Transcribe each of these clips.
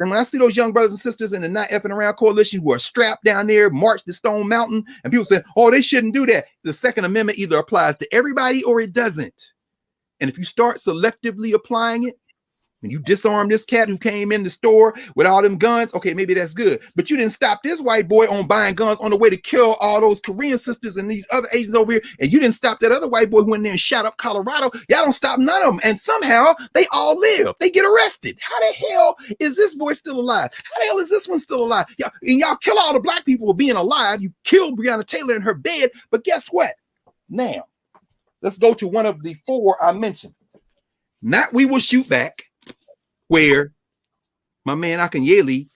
And when I see those young brothers and sisters in the Not Effing Around Coalition who are strapped down there, march to Stone Mountain, and people say, oh, they shouldn't do that. The Second Amendment either applies to everybody or it doesn't. And if you start selectively applying it, when you disarm this cat who came in the store with all them guns, okay, maybe that's good. But you didn't stop this white boy on buying guns on the way to kill all those Korean sisters and these other Asians over here. And you didn't stop that other white boy who went in there and shot up Colorado. Y'all don't stop none of them. And somehow they all live. They get arrested. How the hell is this boy still alive? How the hell is this one still alive? Y'all kill all the black people for being alive. You killed Breonna Taylor in her bed. But guess what? Now, let's go to one of the four I mentioned. Not We Will Shoot Back, where my man Akinyele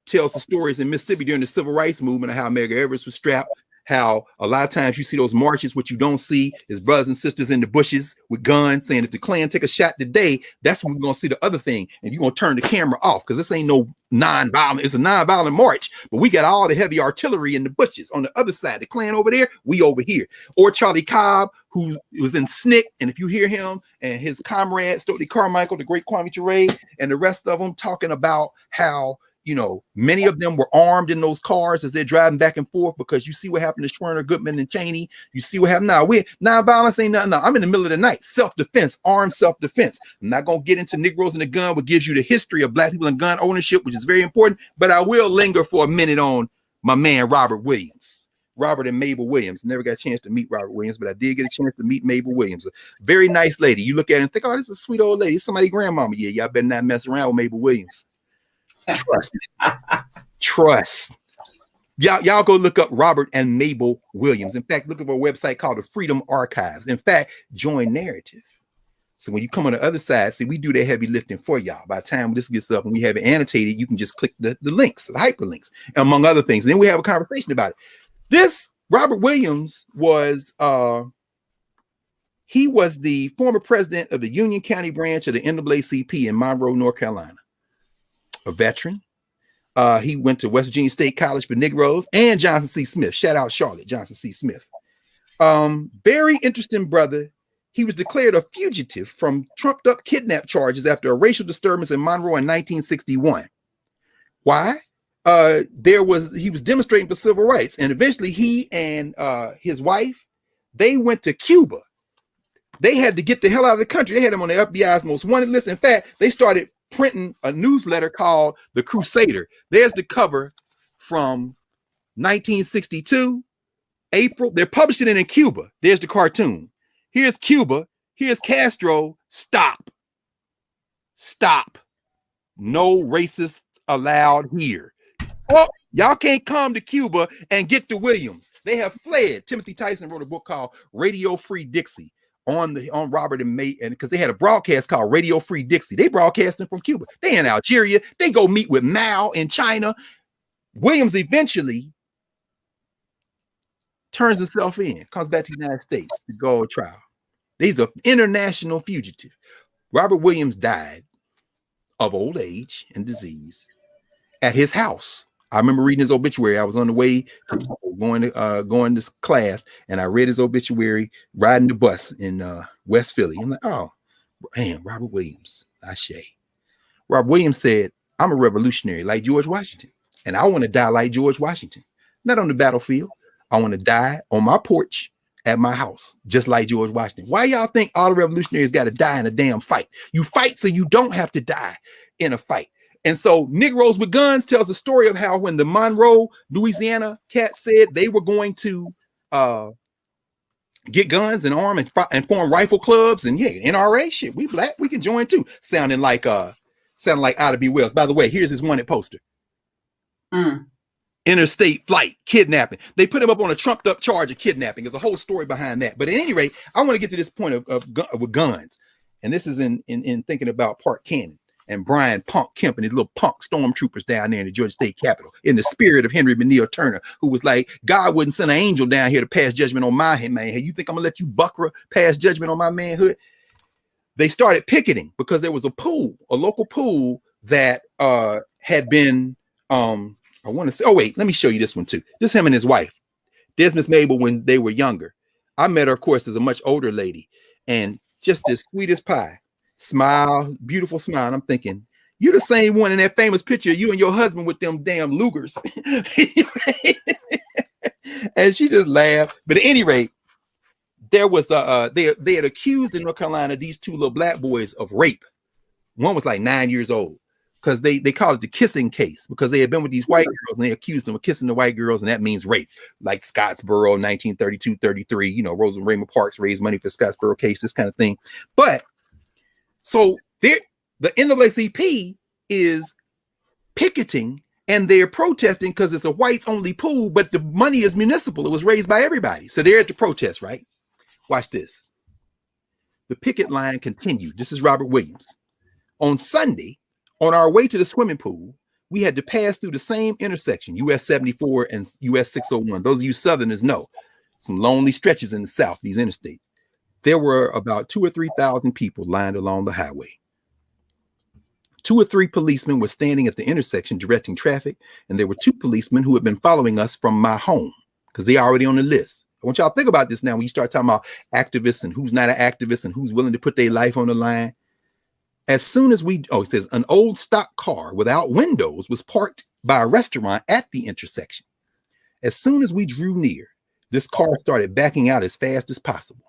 tells the stories in Mississippi during the civil rights movement of how Medgar Evers was strapped, how a lot of times you see those marches, what you don't see is brothers and sisters in the bushes with guns saying, if the Klan take a shot today, that's when we're going to see the other thing. And you're going to turn the camera off because this ain't no non-violent. It's a non-violent march, but we got all the heavy artillery in the bushes on the other side. The Klan over there, we over here. Or Charlie Cobb, who was in SNCC, and if you hear him and his comrade, Stokely Carmichael, the great Kwame Ture, and the rest of them talking about how, you know, many of them were armed in those cars as they're driving back and forth, because you see what happened to Schwerner, Goodman, and Cheney. You see what happened now. Non-violence ain't nothing. No, I'm in the middle of the night. Self-defense, armed self-defense. I'm not going to get into Negroes and the gun, what gives you the history of black people and gun ownership, which is very important, but I will linger for a minute on my man, Robert Williams. Robert and Mabel Williams. Never got a chance to meet Robert Williams, but I did get a chance to meet Mabel Williams. A very nice lady. You look at her and think, oh, this is a sweet old lady. It's somebody's grandmama. Yeah, y'all better not mess around with Mabel Williams. Trust. Y'all go look up Robert and Mabel Williams. In fact, look at our website called the Freedom Archives. In fact, join Narrative. So when you come on the other side, see, we do that heavy lifting for y'all. By the time this gets up and we have it annotated, you can just click the links, the hyperlinks, among other things. And then we have a conversation about it. This Robert Williams was he was the former president of the Union County branch of the NAACP in Monroe, North Carolina. A veteran. He went to West Virginia State College for Negroes and Johnson C. Smith. Shout out Charlotte, Johnson C. Smith. Very interesting brother. He was declared a fugitive from trumped up kidnap charges after a racial disturbance in Monroe in 1961. Why? He was demonstrating for civil rights, and eventually he and his wife, they went to Cuba. They had to get the hell out of the country. They had him on the FBI's most wanted list. In fact, they started printing a newsletter called The Crusader. There's the cover from 1962, April. They're publishing it in Cuba. There's the cartoon. Here's Cuba. Here's Castro. Stop. No racists allowed here. Oh, y'all can't come to Cuba and get the Williams. They have fled. Timothy Tyson wrote a book called Radio Free Dixie on Robert and May, and because they had a broadcast called Radio Free Dixie. They broadcasting from Cuba. They in Algeria. They go meet with Mao in China. Williams eventually turns himself in, comes back to the United States to go on trial. He's an international fugitive. Robert Williams died of old age and disease at his house. I remember reading his obituary. I was on the way to going to class, and I read his obituary riding the bus in West Philly. I'm like, oh, man, Robert Williams, Ashe. Robert Williams said, I'm a revolutionary like George Washington, and I want to die like George Washington. Not on the battlefield. I want to die on my porch at my house, just like George Washington. Why y'all think all the revolutionaries got to die in a damn fight? You fight so you don't have to die in a fight. And so Negroes with Guns tells the story of how when the Monroe, Louisiana cat said they were going to get guns and arm and form rifle clubs, and yeah, NRA shit, we black, we can join too. Sounding like Ida B. Wells. By the way, here's his wanted poster. Interstate flight, kidnapping. They put him up on a trumped up charge of kidnapping. There's a whole story behind that. But at any rate, I want to get to this point with guns. And this is in thinking about Park Cannon and Brian Punk Kemp and his little punk stormtroopers down there in the Georgia State Capitol, in the spirit of Henry Benil Turner, who was like, God wouldn't send an angel down here to pass judgment on my man. Hey, you think I'm gonna let you buckra pass judgment on my manhood? They started picketing because there was a local pool that had been, I want to say, oh wait, let me show you this one too. This him and his wife, Miss Mabel, when they were younger. I met her, of course, as a much older lady, and just as sweet as pie. Smile, beautiful smile. And I'm thinking, You're the same one in that famous picture, you and your husband with them damn Lugers. And she just laughed. But at any rate, there was they had accused in North Carolina these two little black boys of rape. One was like 9 years old, because they called it the kissing case, because they had been with these white girls and they accused them of kissing the white girls, and that means rape. Like Scottsboro, 1932-33, you know, Rosa Raymond Parks raised money for the Scottsboro case, this kind of thing. But so there, the NAACP is picketing and they're protesting because it's a whites only pool, but the money is municipal. It was raised by everybody. So they're at the protest, right? Watch this. The picket line continued. This is Robert Williams. On Sunday, on our way to the swimming pool, we had to pass through the same intersection, US 74 and US 601. Those of you Southerners know some lonely stretches in the South, these interstates. There were about 2,000 or 3,000 people lined along the highway. 2 or 3 policemen were standing at the intersection directing traffic, and there were 2 policemen who had been following us from my home because they are already on the list. I want y'all to think about this now when you start talking about activists and who's not an activist and who's willing to put their life on the line. As soon as it says an old stock car without windows was parked by a restaurant at the intersection. As soon as we drew near, this car started backing out as fast as possible.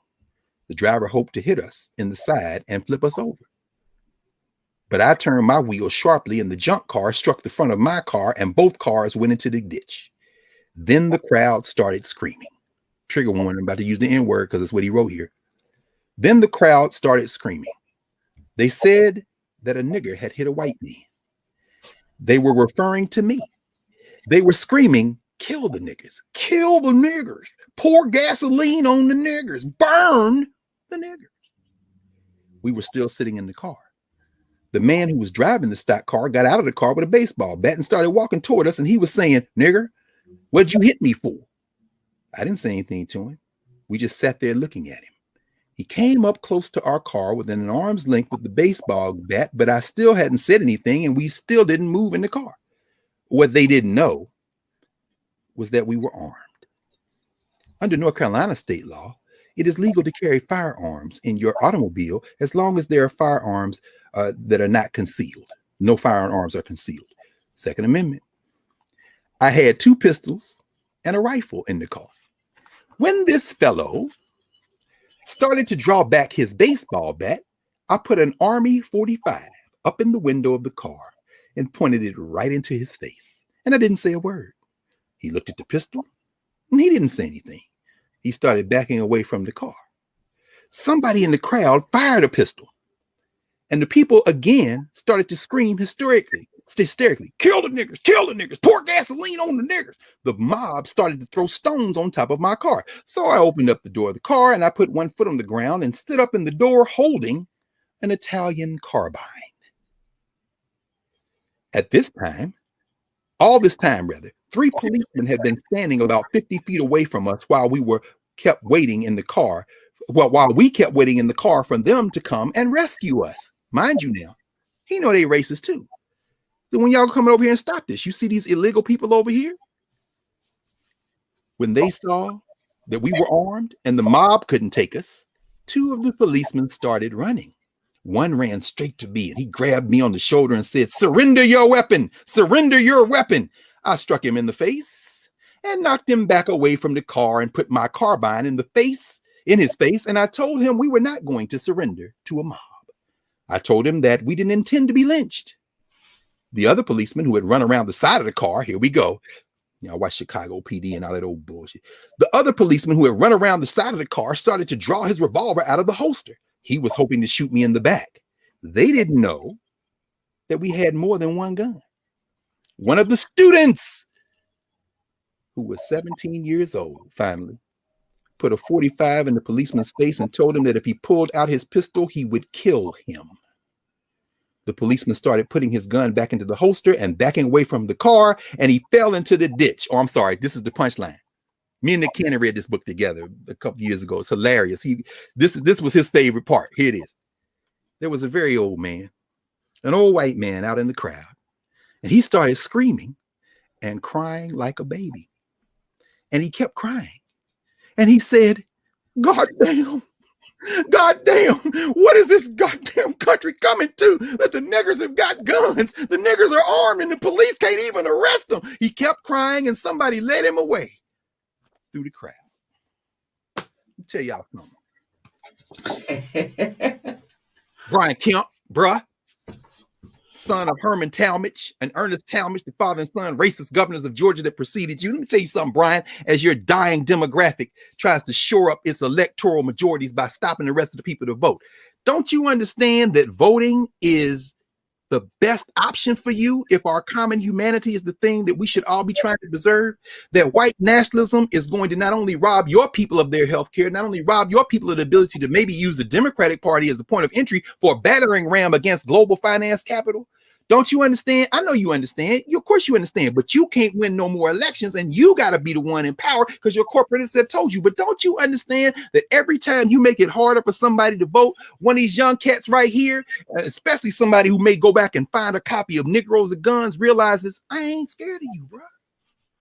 The driver hoped to hit us in the side and flip us over. But I turned my wheel sharply and the junk car struck the front of my car and both cars went into the ditch. Then the crowd started screaming. Trigger warning, I'm about to use the N-word because it's what he wrote here. Then the crowd started screaming. They said that a nigger had hit a white man. They were referring to me. They were screaming, kill the niggers, kill the niggers, pour gasoline on the niggers, burn the niggers. We were still sitting in the car. The man who was driving the stock car got out of the car with a baseball bat and started walking toward us, and he was saying, nigger, what'd you hit me for? I didn't say anything to him. We just sat there looking at him. He came up close to our car within an arm's length with the baseball bat, but I still hadn't said anything, and we still didn't move in the car. What they didn't know was that we were armed. Under North Carolina state law, it is legal to carry firearms in your automobile as long as there are firearms that are not concealed. No firearms are concealed. Second Amendment. I had 2 pistols and a rifle in the car. When this fellow started to draw back his baseball bat, I put an Army 45 up in the window of the car and pointed it right into his face. And I didn't say a word. He looked at the pistol and he didn't say anything. He started backing away from the car. Somebody in the crowd fired a pistol. And the people again started to scream hysterically, kill the niggers, pour gasoline on the niggers. The mob started to throw stones on top of my car. So I opened up the door of the car and I put one foot on the ground and stood up in the door holding an Italian carbine. At this time, all this time rather, 3 policemen had been standing about 50 feet away from us while we kept waiting in the car. Well, while we kept waiting in the car for them to come and rescue us. Mind you now, he know they racist too. Then when y'all coming over here and stop this, you see these illegal people over here? When they saw that we were armed and the mob couldn't take us, 2 of the policemen started running. One ran straight to me and he grabbed me on the shoulder and said, surrender your weapon, surrender your weapon. I struck him in the face and knocked him back away from the car and put my carbine in his face. And I told him we were not going to surrender to a mob. I told him that we didn't intend to be lynched. The other policeman who had run around the side of the car, here we go. You know, I watch Chicago PD and all that old bullshit. The other policeman who had run around the side of the car started to draw his revolver out of the holster. He was hoping to shoot me in the back. They didn't know that we had more than one gun. One of the students, who was 17 years old, finally put a 45 in the policeman's face and told him that if he pulled out his pistol, he would kill him. The policeman started putting his gun back into the holster and backing away from the car, and he fell into the ditch. Oh, I'm sorry. This is the punchline. Me and Nick Cannon read this book together a couple years ago. It's hilarious. This was his favorite part. Here it is. There was a very old man, an old white man out in the crowd, and he started screaming and crying like a baby. And he kept crying. And he said, God damn, Goddamn, what is this goddamn country coming to that the niggers have got guns? The niggers are armed and the police can't even arrest them. He kept crying and somebody led him away through the crowd. I'll tell y'all something. Brian Kemp, bruh, son of Herman Talmadge and Ernest Talmadge, the father and son racist governors of Georgia that preceded you. Let me tell you something, Brian, as your dying demographic tries to shore up its electoral majorities by stopping the rest of the people to vote. Don't you understand that voting is the best option for you if our common humanity is the thing that we should all be trying to preserve? That white nationalism is going to not only rob your people of their health care, not only rob your people of the ability to maybe use the Democratic Party as the point of entry for a battering ram against global finance capital. Don't you understand? I know you understand. Of course you understand, but you can't win no more elections and you got to be the one in power because your corporates have told you. But don't you understand that every time you make it harder for somebody to vote, one of these young cats right here, especially somebody who may go back and find a copy of Negroes and Guns, realizes, I ain't scared of you, bro.